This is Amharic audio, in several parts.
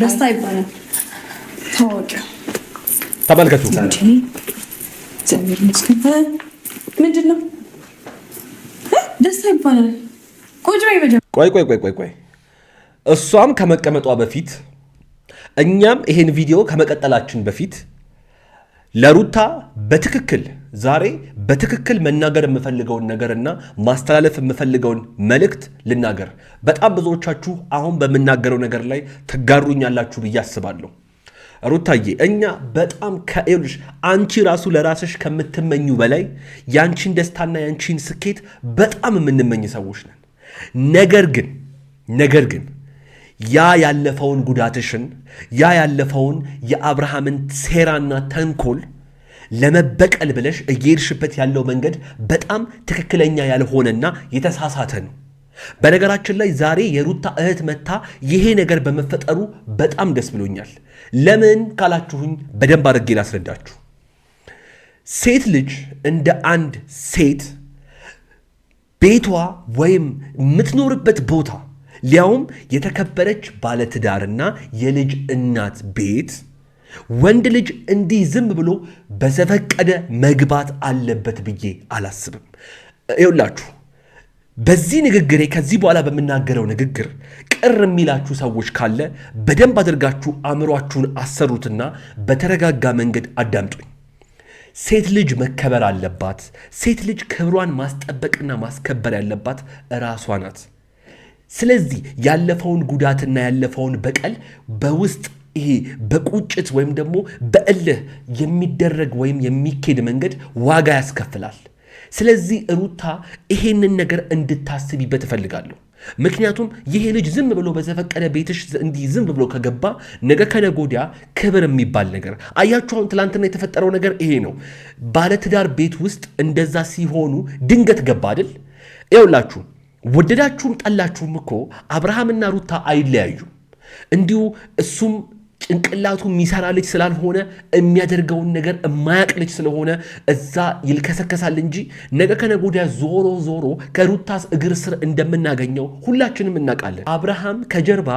ደስታ ይባላል። ታወቀ ተመልከቱ። እግዚአብሔር ይመስገን። ምንድን ነው ደስታ ይባላል? ቆይ እሷም ከመቀመጧ በፊት እኛም ይሄን ቪዲዮ ከመቀጠላችን በፊት ለሩታ በትክክል ዛሬ በትክክል መናገር የምፈልገውን ነገርና ማስተላለፍ የምፈልገውን መልእክት ልናገር። በጣም ብዙዎቻችሁ አሁን በምናገረው ነገር ላይ ትጋሩኛላችሁ ብዬ አስባለሁ። ሩታዬ እኛ በጣም ከኤልሽ አንቺ ራሱ ለራስሽ ከምትመኙ በላይ ያንቺን ደስታና ያንቺን ስኬት በጣም የምንመኝ ሰዎች ነን። ነገር ግን ያ ያለፈውን ጉዳትሽን ያ ያለፈውን የአብርሃምን ሴራና ተንኮል ለመበቀል ብለሽ እየሄድሽበት ያለው መንገድ በጣም ትክክለኛ ያልሆነና የተሳሳተ ነው። በነገራችን ላይ ዛሬ የሩታ እህት መታ ይሄ ነገር በመፈጠሩ በጣም ደስ ብሎኛል። ለምን ካላችሁኝ በደንብ አድርጌ ላስረዳችሁ። ሴት ልጅ እንደ አንድ ሴት ቤቷ ወይም የምትኖርበት ቦታ ሊያውም የተከበረች ባለትዳርና የልጅ እናት ቤት ወንድ ልጅ እንዲህ ዝም ብሎ በዘፈቀደ መግባት አለበት ብዬ አላስብም። ይኸውላችሁ በዚህ ንግግሬ ከዚህ በኋላ በምናገረው ንግግር ቅር የሚላችሁ ሰዎች ካለ በደንብ አድርጋችሁ አእምሯችሁን አሰሩትና በተረጋጋ መንገድ አዳምጡኝ። ሴት ልጅ መከበር አለባት። ሴት ልጅ ክብሯን ማስጠበቅና ማስከበር ያለባት እራሷ ናት። ስለዚህ ያለፈውን ጉዳትና ያለፈውን በቀል በውስጥ ይሄ በቁጭት ወይም ደግሞ በእልህ የሚደረግ ወይም የሚኬድ መንገድ ዋጋ ያስከፍላል። ስለዚህ ሩታ ይሄንን ነገር እንድታስቢበት እፈልጋለሁ። ምክንያቱም ይሄ ልጅ ዝም ብሎ በዘፈቀደ ቤትሽ እንዲህ ዝም ብሎ ከገባ ነገ ከነገ ወዲያ ክብር የሚባል ነገር አያችሁ። አሁን ትላንትና የተፈጠረው ነገር ይሄ ነው። ባለትዳር ቤት ውስጥ እንደዛ ሲሆኑ ድንገት ገባ አይደል? ይኸውላችሁ ወደዳችሁም ጠላችሁም እኮ አብርሃምና ሩታ አይለያዩም። እንዲሁ እሱም ጭንቅላቱ የሚሰራ ልጅ ስላልሆነ የሚያደርገውን ነገር የማያቅ ልጅ ስለሆነ እዛ ይልከሰከሳል እንጂ ነገ ከነገ ወዲያ ዞሮ ከሩታስ እግር ስር እንደምናገኘው ሁላችንም እናውቃለን። አብርሃም ከጀርባ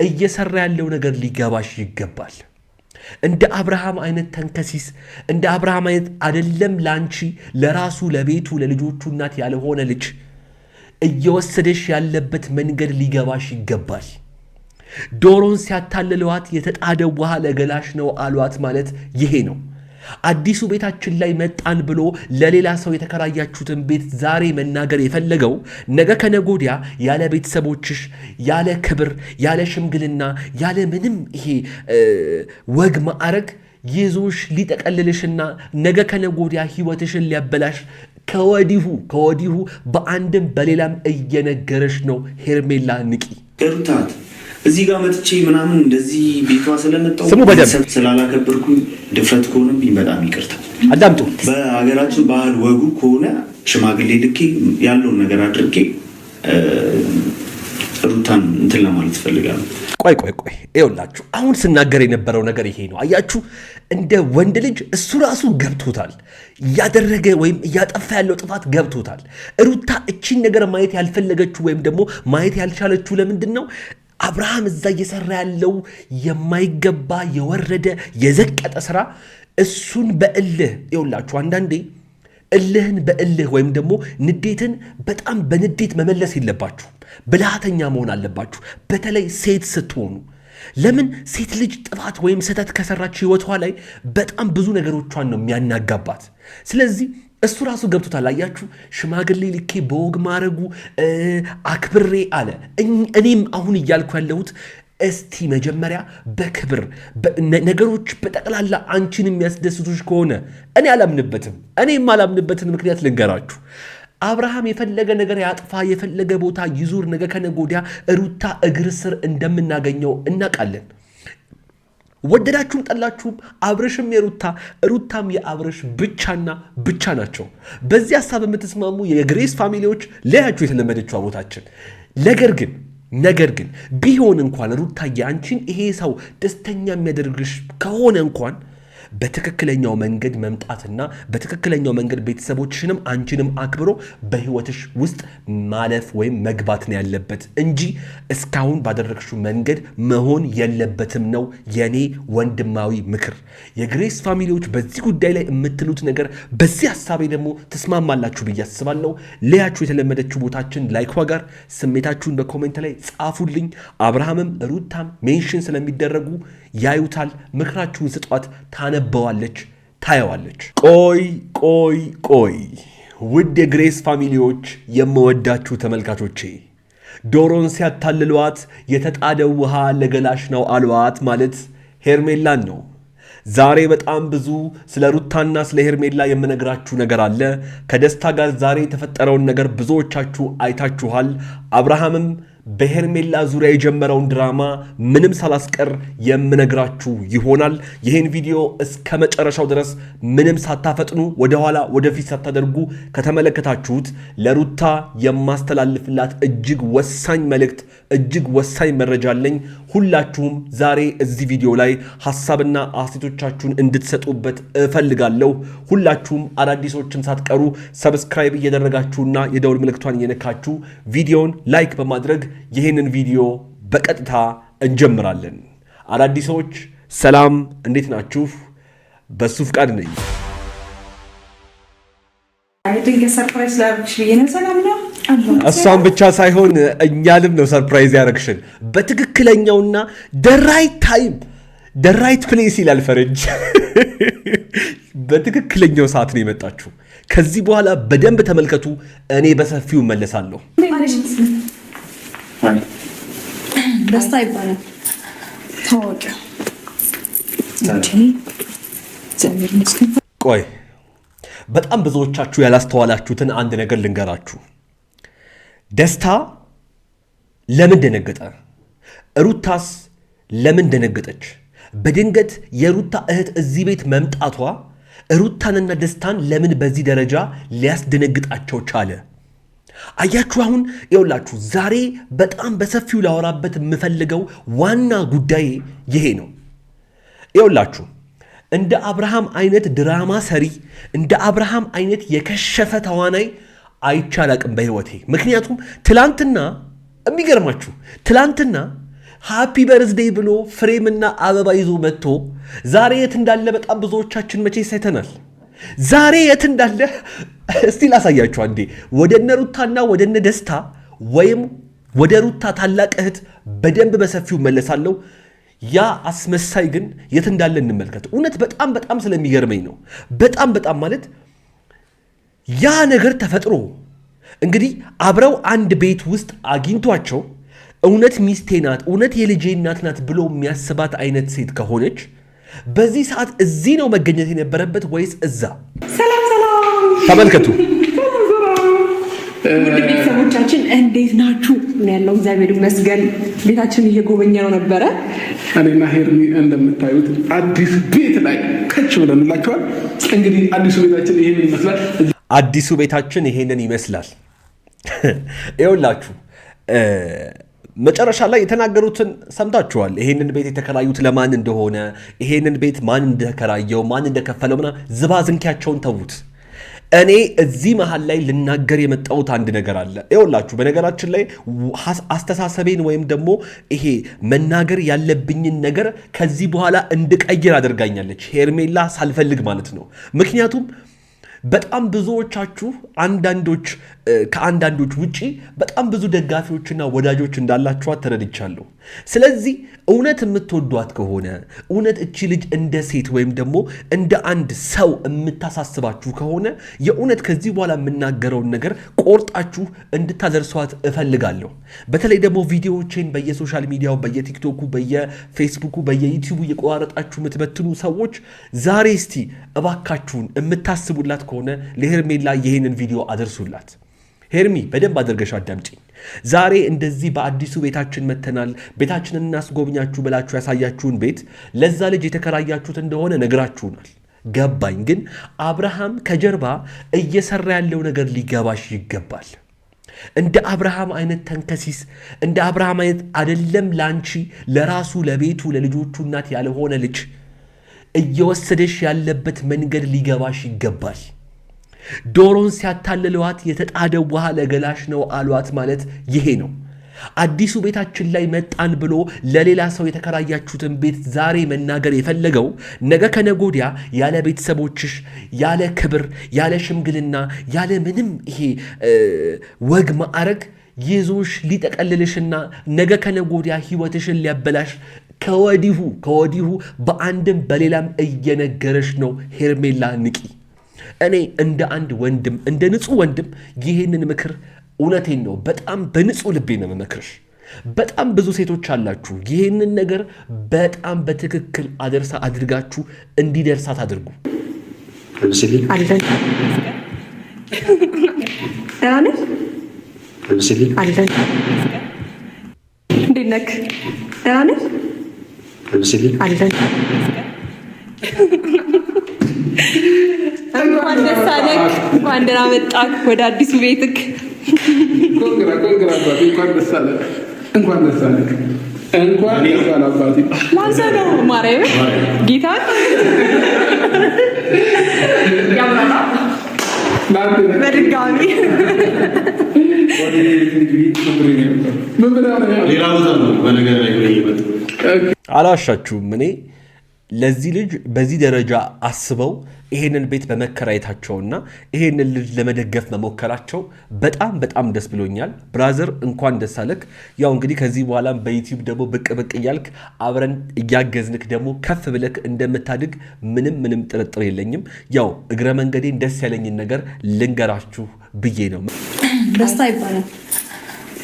እየሰራ ያለው ነገር ሊገባሽ ይገባል። እንደ አብርሃም አይነት ተንከሲስ እንደ አብርሃም አይነት አይደለም ላንቺ ለራሱ ለቤቱ ለልጆቹ እናት ያልሆነ ልጅ እየወሰደሽ ያለበት መንገድ ሊገባሽ ይገባል። ዶሮን ሲያታልለዋት የተጣደው ውሃ ለገላሽ ነው አሏት ማለት ይሄ ነው። አዲሱ ቤታችን ላይ መጣን ብሎ ለሌላ ሰው የተከራያችሁትን ቤት ዛሬ መናገር የፈለገው ነገ ከነገ ወዲያ ያለ ቤተሰቦችሽ ያለ ክብር ያለ ሽምግልና ያለ ምንም ይሄ ወግ ማዕረግ ይዞሽ ሊጠቀልልሽና ነገ ከነገ ወዲያ ህይወትሽን ሊያበላሽ ከወዲሁ በአንድም በሌላም እየነገረሽ ነው። ሄርሜላ ንቂ። ሩታት እዚህ ጋር መጥቼ ምናምን እንደዚህ ቤቷ ስለመጣሁ ስሙ በደንብ ስላላከበርኩኝ ድፍረት ከሆነብኝ በጣም ይቅርታ። አዳምጡ። በሀገራችን ባህል ወጉ ከሆነ ሽማግሌ ልኬ ያለውን ነገር አድርጌ ሩታን እንትን ለማለት እፈልጋለሁ። ቆይ ይኸውላችሁ አሁን ስናገር የነበረው ነገር ይሄ ነው። አያችሁ እንደ ወንድ ልጅ እሱ ራሱ ገብቶታል። እያደረገ ወይም እያጠፋ ያለው ጥፋት ገብቶታል። ሩታ እቺን ነገር ማየት ያልፈለገችው ወይም ደግሞ ማየት ያልቻለችው ለምንድን ነው? አብርሃም እዛ እየሰራ ያለው የማይገባ የወረደ የዘቀጠ ስራ እሱን በእልህ ይኸውላችሁ አንዳንዴ እልህን በእልህ ወይም ደግሞ ንዴትን በጣም በንዴት መመለስ የለባችሁ። ብልሃተኛ መሆን አለባችሁ። በተለይ ሴት ስትሆኑ ለምን ሴት ልጅ ጥፋት ወይም ስህተት ከሰራች ህይወቷ ላይ በጣም ብዙ ነገሮቿን ነው የሚያናጋባት። ስለዚህ እሱ ራሱ ገብቶታል። አያችሁ ሽማግሌ ልኬ በወግ ማረጉ አክብሬ አለ። እኔም አሁን እያልኩ ያለሁት እስቲ መጀመሪያ በክብር ነገሮች በጠቅላላ አንቺን የሚያስደስቱሽ ከሆነ እኔ አላምንበትም። እኔ የማላምንበትን ምክንያት ልንገራችሁ። አብርሃም የፈለገ ነገር ያጥፋ የፈለገ ቦታ ይዙር ነገ ከነገ ወዲያ ሩታ እግር ስር እንደምናገኘው እናውቃለን። ወደዳችሁም ጠላችሁም አብርሽም የሩታ ሩታም የአብርሽ ብቻና ብቻ ናቸው። በዚህ ሀሳብ የምትስማሙ የግሬስ ፋሚሊዎች ለያችሁ የተለመደችው ቦታችን። ነገር ግን ቢሆን እንኳን ሩታዬ አንቺን ይሄ ሰው ደስተኛ የሚያደርግሽ ከሆነ እንኳን በትክክለኛው መንገድ መምጣትና በትክክለኛው መንገድ ቤተሰቦችሽንም አንቺንም አክብሮ በህይወትሽ ውስጥ ማለፍ ወይም መግባት ነው ያለበት እንጂ እስካሁን ባደረግሽው መንገድ መሆን የለበትም ነው የኔ ወንድማዊ ምክር። የግሬስ ፋሚሊዎች በዚህ ጉዳይ ላይ የምትሉት ነገር በዚህ ሀሳቤ ደግሞ ተስማማላችሁ ብዬ አስባለሁ። ለያችሁ የተለመደችው ቦታችን ላይኳ ጋር ስሜታችሁን በኮሜንት ላይ ጻፉልኝ። አብርሃምም ሩታም ሜንሽን ስለሚደረጉ ያዩታል። ምክራችሁን ስጧት፣ ታነበዋለች፣ ታየዋለች። ቆይ ውድ የግሬስ ፋሚሊዎች፣ የምወዳችሁ ተመልካቾቼ፣ ዶሮን ሲያታልሏት የተጣደው ውሃ ለገላሽ ነው አልዋት ማለት ሄርሜላን ነው። ዛሬ በጣም ብዙ ስለ ሩታና ስለ ሄርሜላ የምነግራችሁ ነገር አለ። ከደስታ ጋር ዛሬ የተፈጠረውን ነገር ብዙዎቻችሁ አይታችኋል። አብርሃምም በሄርሜላ ዙሪያ የጀመረውን ድራማ ምንም ሳላስቀር የምነግራችሁ ይሆናል። ይህን ቪዲዮ እስከ መጨረሻው ድረስ ምንም ሳታፈጥኑ ወደኋላ ወደፊት ሳታደርጉ ከተመለከታችሁት ለሩታ የማስተላልፍላት እጅግ ወሳኝ መልእክት፣ እጅግ ወሳኝ መረጃ አለኝ። ሁላችሁም ዛሬ እዚህ ቪዲዮ ላይ ሐሳብና አስተያየቶቻችሁን እንድትሰጡበት እፈልጋለሁ። ሁላችሁም አዳዲሶችም ሳትቀሩ ሰብስክራይብ እያደረጋችሁና የደውል ምልክቷን እየነካችሁ ቪዲዮን ላይክ በማድረግ ይህንን ቪዲዮ በቀጥታ እንጀምራለን። አዳዲሶች ሰላም፣ እንዴት ናችሁ? በሱ ፍቃድ ነኝ። እሷን ብቻ ሳይሆን እኛንም ነው ሰርፕራይዝ ያደረግሽን። በትክክለኛውና ደራይት ታይም ደራይት ፕሌስ ይላል ፈረንጅ። በትክክለኛው ሰዓት ነው የመጣችሁ። ከዚህ በኋላ በደንብ ተመልከቱ። እኔ በሰፊው እመለሳለሁ። ደስታ ይባላል ታወቂው። ቆይ በጣም ብዙዎቻችሁ ያላስተዋላችሁትን አንድ ነገር ልንገራችሁ። ደስታ ለምን ደነገጠ? ሩታስ ለምን ደነገጠች? በድንገት የሩታ እህት እዚህ ቤት መምጣቷ ሩታንና ደስታን ለምን በዚህ ደረጃ ሊያስደነግጣቸው ቻለ? አያችሁ፣ አሁን ይኸውላችሁ ዛሬ በጣም በሰፊው ላወራበት የምፈልገው ዋና ጉዳይ ይሄ ነው። ይኸውላችሁ እንደ አብርሃም አይነት ድራማ ሰሪ፣ እንደ አብርሃም አይነት የከሸፈ ተዋናይ አይቻላቅም በህይወቴ። ምክንያቱም ትላንትና የሚገርማችሁ ትላንትና ሃፒ በርዝዴይ ብሎ ፍሬምና አበባ ይዞ መጥቶ ዛሬ የት እንዳለ በጣም ብዙዎቻችን መቼ ሳይተናል። ዛሬ የት እንዳለ እስቲ ላሳያችሁ አንዴ። ወደነ ሩታና ወደነ ደስታ ወይም ወደ ሩታ ታላቅ እህት በደንብ በሰፊው መለሳለሁ። ያ አስመሳይ ግን የት እንዳለ እንመልከት። እውነት በጣም ስለሚገርመኝ ነው። በጣም ማለት ያ ነገር ተፈጥሮ እንግዲህ አብረው አንድ ቤት ውስጥ አግኝቷቸው እውነት ሚስቴ ናት፣ እውነት የልጄ እናት ናት ብሎ የሚያስባት አይነት ሴት ከሆነች በዚህ ሰዓት እዚህ ነው መገኘት የነበረበት ወይስ እዛ? ሰላም ተመልከቱ። ውድ ቤተሰቦቻችን እንዴት ናችሁ? ያለው እግዚአብሔር ይመስገን። ቤታችን እየጎበኘ ነው ነበረ። እኔና ሄርሚ እንደምታዩት አዲስ ቤት ላይ ከች ብለንላችኋል። እንግዲህ አዲሱ ቤታችን ይሄንን ይመስላል። አዲሱ ቤታችን ይሄንን ይመስላል። ይኸውላችሁ መጨረሻ ላይ የተናገሩትን ሰምታችኋል። ይሄንን ቤት የተከራዩት ለማን እንደሆነ፣ ይሄንን ቤት ማን እንደከራየው፣ ማን እንደከፈለው ምናምን ዝባዝንኪያቸውን ተዉት። እኔ እዚህ መሃል ላይ ልናገር የመጣሁት አንድ ነገር አለ። ይኸውላችሁ በነገራችን ላይ አስተሳሰቤን ወይም ደግሞ ይሄ መናገር ያለብኝን ነገር ከዚህ በኋላ እንድቀይር አድርጋኛለች ሄርሜላ፣ ሳልፈልግ ማለት ነው። ምክንያቱም በጣም ብዙዎቻችሁ ከአንዳንዶች ውጪ በጣም ብዙ ደጋፊዎችና ወዳጆች እንዳላችኋት ተረድቻለሁ። ስለዚህ እውነት የምትወዷት ከሆነ እውነት እቺ ልጅ እንደ ሴት ወይም ደግሞ እንደ አንድ ሰው የምታሳስባችሁ ከሆነ የእውነት ከዚህ በኋላ የምናገረውን ነገር ቆርጣችሁ እንድታደርሷት እፈልጋለሁ። በተለይ ደግሞ ቪዲዮዎቼን በየሶሻል ሚዲያው በየቲክቶኩ፣ በየፌስቡኩ፣ በየዩቲዩቡ እየቆራረጣችሁ የምትበትኑ ሰዎች ዛሬ እስቲ እባካችሁን የምታስቡላት ከሆነ ለሄርሜላ ይህንን ቪዲዮ አድርሱላት። ሄርሚ በደንብ አድርገሽ አዳምጪኝ። ዛሬ እንደዚህ በአዲሱ ቤታችን መተናል፣ ቤታችንን እናስጎብኛችሁ ብላችሁ ያሳያችሁን ቤት ለዛ ልጅ የተከራያችሁት እንደሆነ ነግራችሁናል። ገባኝ። ግን አብርሃም ከጀርባ እየሰራ ያለው ነገር ሊገባሽ ይገባል። እንደ አብርሃም አይነት ተንከሲስ፣ እንደ አብርሃም አይነት አይደለም ላንቺ ለራሱ ለቤቱ ለልጆቹ እናት ያልሆነ ልጅ እየወሰደሽ ያለበት መንገድ ሊገባሽ ይገባል። ዶሮን ሲያታልለዋት የተጣደው ውሃ ለገላሽ ነው አሏት ማለት ይሄ ነው። አዲሱ ቤታችን ላይ መጣን ብሎ ለሌላ ሰው የተከራያችሁትን ቤት ዛሬ መናገር የፈለገው ነገ ከነጎዲያ ያለ ቤተሰቦችሽ፣ ያለ ክብር፣ ያለ ሽምግልና፣ ያለ ምንም ይሄ ወግ ማዕረግ ይዞሽ ሊጠቀልልሽና ነገ ከነጎዲያ ህይወትሽን ሊያበላሽ ከወዲሁ በአንድም በሌላም እየነገረሽ ነው። ሄርሜላ ንቂ። እኔ እንደ አንድ ወንድም እንደ ንጹህ ወንድም ይህንን ምክር እውነቴን ነው በጣም በንጹህ ልቤ ነው መመክርሽ። በጣም ብዙ ሴቶች አላችሁ ይህንን ነገር በጣም በትክክል አድርጋችሁ እንዲደርሳት አድርጉ። እንዴት ነህ? ደህና ነህ? እንኳን ደስ አለህ። እንኳን ደህና መጣህ ወደ አዲሱ ቤትክ። እንኳን ደስ አለህ። እንኳን ደስ አለህ። እንኳን ደስ አለህ አባቴ። ላንተ ነው ማርያም ጌታ ያምራላ በድጋሚ አላሻችሁም። እኔ ለዚህ ልጅ በዚህ ደረጃ አስበው ይሄንን ቤት በመከራየታቸውና ይሄንን ልጅ ለመደገፍ መሞከራቸው በጣም ደስ ብሎኛል። ብራዘር እንኳን ደስ አለክ። ያው እንግዲህ ከዚህ በኋላም በዩቲዩብ ደግሞ ብቅ እያልክ አብረን እያገዝንክ ደግሞ ከፍ ብለክ እንደምታድግ ምንም ጥርጥር የለኝም። ያው እግረ መንገዴን ደስ ያለኝን ነገር ልንገራችሁ ብዬ ነው። ደስታ ይባላል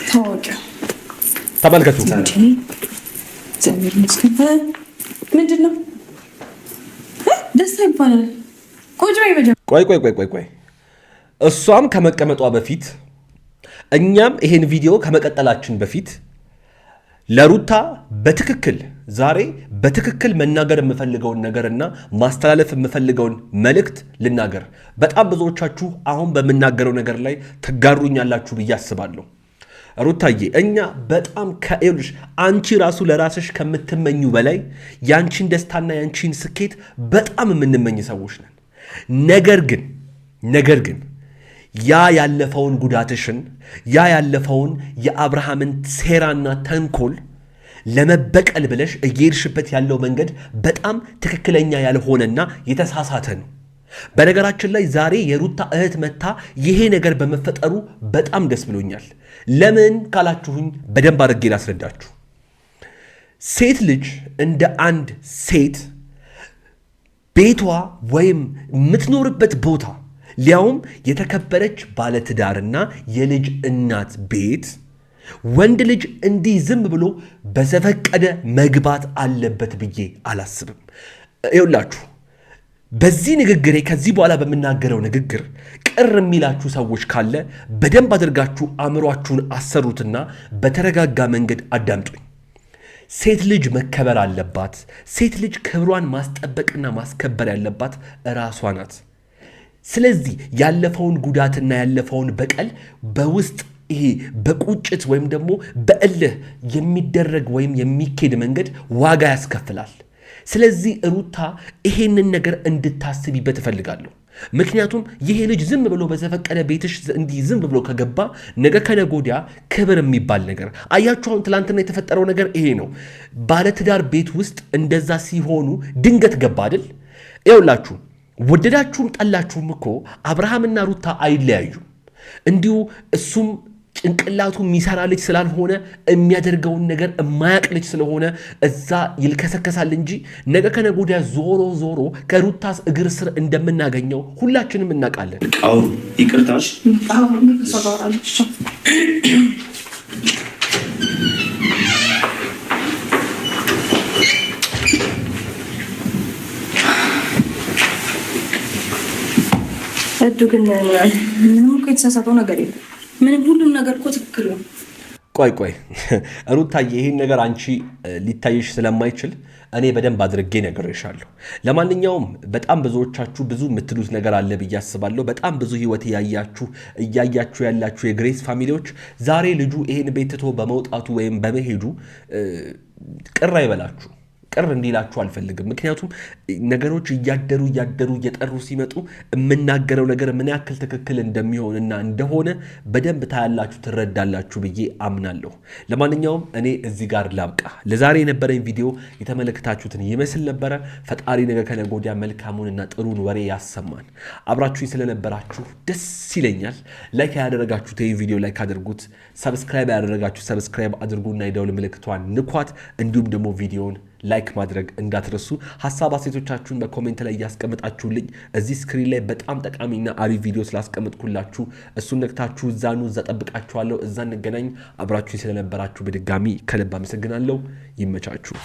ታወቂው። ተመልከቱ። ምንድን ነው ደስታ ይባላል? ቆይ እሷም ከመቀመጧ በፊት እኛም ይሄን ቪዲዮ ከመቀጠላችን በፊት ለሩታ ዛሬ በትክክል መናገር የምፈልገውን ነገርና ማስተላለፍ የምፈልገውን መልእክት ልናገር። በጣም ብዙዎቻችሁ አሁን በምናገረው ነገር ላይ ትጋሩኛላችሁ ብዬ አስባለሁ። ሩታዬ እኛ በጣም ከኤልሽ አንቺ ራሱ ለራስሽ ከምትመኙ በላይ ያንቺን ደስታና ያንቺን ስኬት በጣም የምንመኝ ሰዎች ነን። ነገር ግን ያ ያለፈውን ጉዳትሽን ያ ያለፈውን የአብርሃምን ሴራና ተንኮል ለመበቀል ብለሽ እየሄድሽበት ያለው መንገድ በጣም ትክክለኛ ያልሆነና የተሳሳተ ነው። በነገራችን ላይ ዛሬ የሩታ እህት መታ ይሄ ነገር በመፈጠሩ በጣም ደስ ብሎኛል። ለምን ካላችሁኝ በደንብ አድርጌ ላስረዳችሁ። ሴት ልጅ እንደ አንድ ሴት ቤቷ ወይም የምትኖርበት ቦታ ሊያውም የተከበረች ባለትዳርና የልጅ እናት ቤት ወንድ ልጅ እንዲህ ዝም ብሎ በዘፈቀደ መግባት አለበት ብዬ አላስብም። ይኸውላችሁ በዚህ ንግግሬ ከዚህ በኋላ በምናገረው ንግግር ቅር የሚላችሁ ሰዎች ካለ በደንብ አድርጋችሁ አእምሯችሁን አሰሩትና በተረጋጋ መንገድ አዳምጡኝ። ሴት ልጅ መከበር አለባት። ሴት ልጅ ክብሯን ማስጠበቅና ማስከበር ያለባት ራሷ ናት። ስለዚህ ያለፈውን ጉዳትና ያለፈውን በቀል በውስጥ ይሄ በቁጭት ወይም ደግሞ በእልህ የሚደረግ ወይም የሚኬድ መንገድ ዋጋ ያስከፍላል። ስለዚህ ሩታ ይሄንን ነገር እንድታስቢበት እፈልጋለሁ። ምክንያቱም ይሄ ልጅ ዝም ብሎ በዘፈቀደ ቤትሽ እንዲህ ዝም ብሎ ከገባ ነገ ከነጎዲያ ክብር የሚባል ነገር አያችሁ። አሁን ትላንትና የተፈጠረው ነገር ይሄ ነው። ባለትዳር ቤት ውስጥ እንደዛ ሲሆኑ ድንገት ገባ አይደል? ይኸውላችሁ ወደዳችሁም ጠላችሁም እኮ አብርሃምና ሩታ አይለያዩም። እንዲሁ እሱም ጭንቅላቱ የሚሰራ ልጅ ስላልሆነ የሚያደርገውን ነገር የማያቅ ልጅ ስለሆነ እዛ ይልከሰከሳል እንጂ ነገ ከነጎዲያ ዞሮ ከሩታስ እግር ስር እንደምናገኘው ሁላችንም እናውቃለን። አዎ ይቅርታሽ እዱ ግን ምንም እኮ የተሳሳተው ነገር የለም። ምንም ሁሉም ነገር እኮ ትክክል ነው። ቆይ ሩታዬ ይሄን ነገር አንቺ ሊታይሽ ስለማይችል እኔ በደንብ አድርጌ ነግሬሻለሁ። ለማንኛውም በጣም ብዙዎቻችሁ ብዙ የምትሉት ነገር አለ ብዬ አስባለሁ። በጣም ብዙ ህይወት እያያችሁ ያላችሁ የግሬስ ፋሚሊዎች ዛሬ ልጁ ይሄን ቤት ትቶ በመውጣቱ ወይም በመሄዱ ቅር ቅር እንዲላችሁ አልፈልግም። ምክንያቱም ነገሮች እያደሩ እየጠሩ ሲመጡ የምናገረው ነገር ምን ያክል ትክክል እንደሚሆንና እንደሆነ በደንብ ታያላችሁ፣ ትረዳላችሁ ብዬ አምናለሁ። ለማንኛውም እኔ እዚህ ጋር ላብቃ። ለዛሬ የነበረኝ ቪዲዮ የተመለከታችሁትን ይመስል ነበረ። ፈጣሪ ነገ ከነገ ወዲያ መልካሙንና ጥሩን ወሬ ያሰማን። አብራችሁኝ ስለነበራችሁ ደስ ይለኛል። ላይክ ያደረጋችሁት ይህን ቪዲዮ ላይክ አድርጉት። ሰብስክራይብ ያደረጋችሁ ሰብስክራይብ አድርጉና የደውል ምልክቷን ንኳት። እንዲሁም ደግሞ ቪዲዮውን ላይክ ማድረግ እንዳትረሱ። ሀሳብ አስተያየቶቻችሁን በኮሜንት ላይ እያስቀምጣችሁልኝ እዚህ ስክሪን ላይ በጣም ጠቃሚና አሪፍ ቪዲዮ ስላስቀምጥኩላችሁ እሱን ነክታችሁ እዛኑ እዛ ጠብቃችኋለሁ። እዛ እንገናኝ። አብራችሁኝ ስለነበራችሁ በድጋሚ ከልብ አመሰግናለሁ። ይመቻችሁ።